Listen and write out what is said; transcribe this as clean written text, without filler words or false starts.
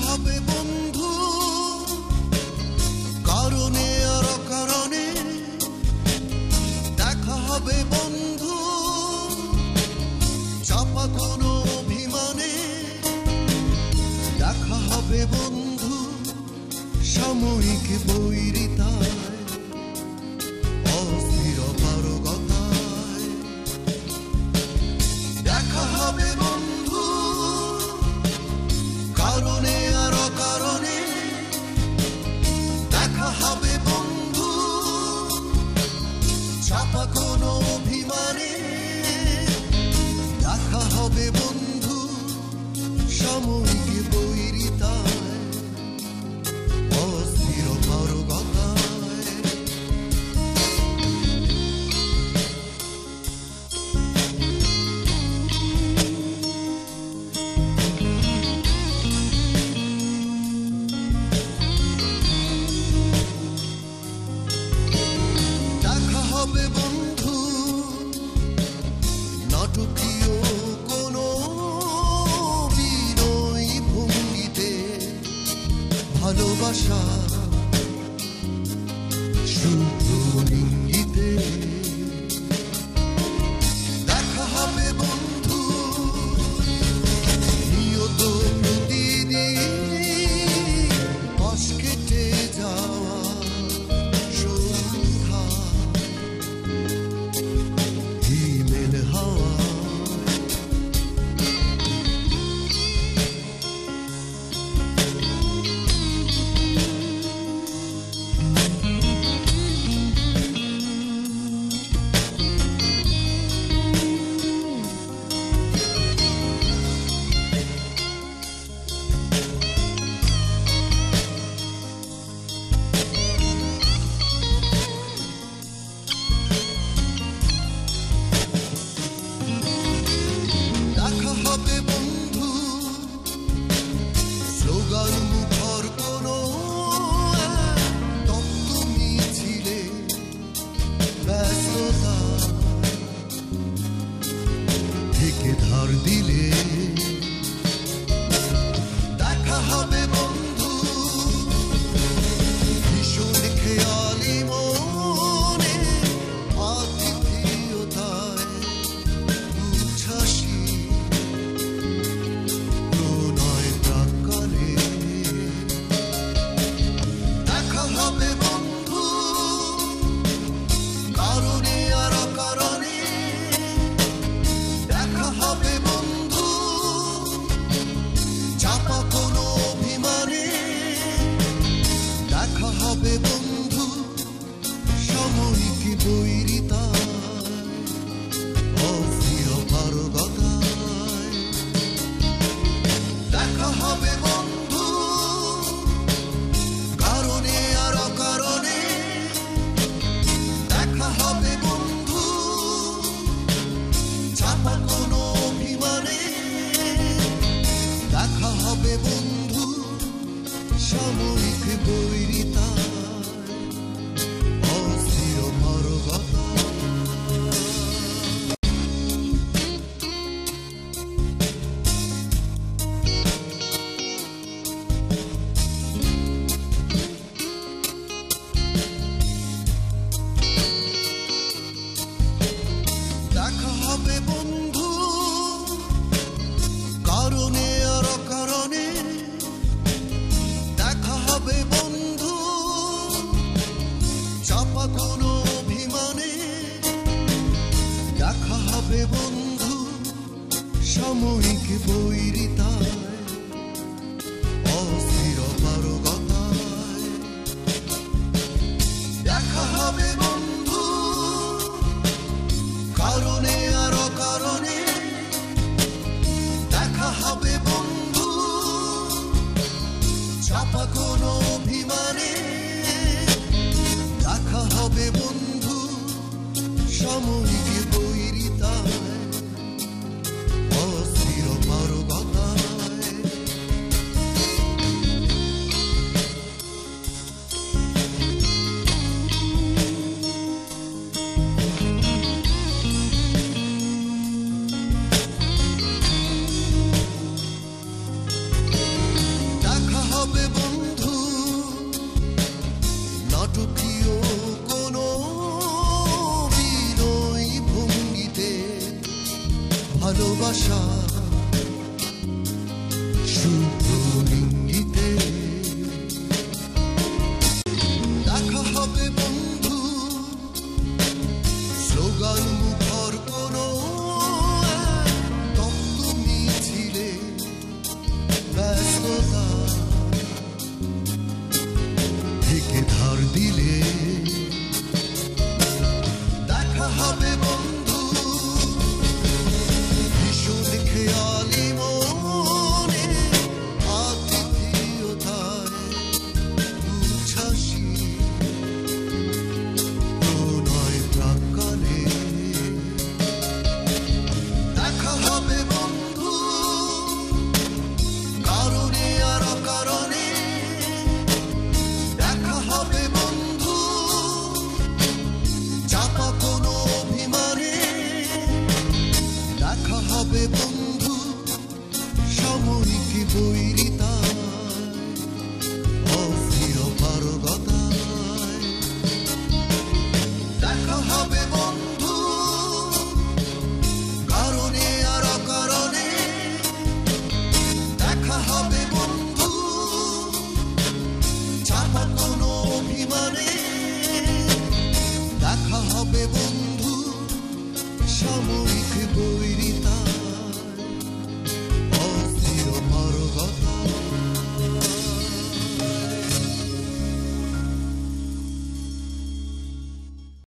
হবে বন্ধু কারণে আর অকারণে, দেখা হবে বন্ধু চাপা কোনো অভিমানে, দেখা হবে বন্ধু সাময়িক বৈরিতায়, অস্থির পারগতায়। দেখা হবে বন্ধু কারণে আর অকারণে, দেখা হবে বন্ধু চাপা কোনো অভিমানে, দেখা হবে বন্ধু সাময়িক বৈরিতায়, অস্থির পারগতায়। দেখা হবে বন্ধু নাটকীয় কোনো বিনয়ী ভঙ্গিতে, ভালোবাসা শুভ্র ইঙ্গিতে। দেখা হবে বন্ধু নিয়ত প্রতিদিন পাশ কেটে যাওয়া সন্ধ্যা, হিমেল হাওয়া। দেখা হবে বন্ধু স্লোগান মুখর কোনো তপ্ত মিছিলে, ব্যস্ততা থেকে ধার দিলে। দেখা হবে বন্ধু ভীষণ খেয়ালি মনে, আতিথেয়তায় উচ্ছ্বাসী প্রণয় প্রাক্কালে। দেখা হবে বন্ধু কারণে আর অকারণে, দেখা হবে বন্ধু চাপা কোনো অভিমানে, দেখা হবে বন্ধু সাময়িক বৈরিতায়, অস্থির পারগতায়। দেখা হবে বন্ধু কারণে আর অকারণে, দেখা হবে বন্ধু চাপা কোনো অভিমানে, দেখা হবে বন্ধু সাময়িক বৈরিতায়, অস্থির পারগতায়। দেখা হবে বন্ধু কারণে আর অকারণে, দেখা হবে বন্ধু চাপা কোনো অভিমানে, দেখা হবে বন্ধু সাময়িক বৈরিতায়, অস্থির পারগতায়। দেখা হবে বন্ধু কারণে আর অকারণে, দেখা হবে বন্ধু চাপা কোনো অভিমানে, দেখা হবে বন্ধু সাময়িক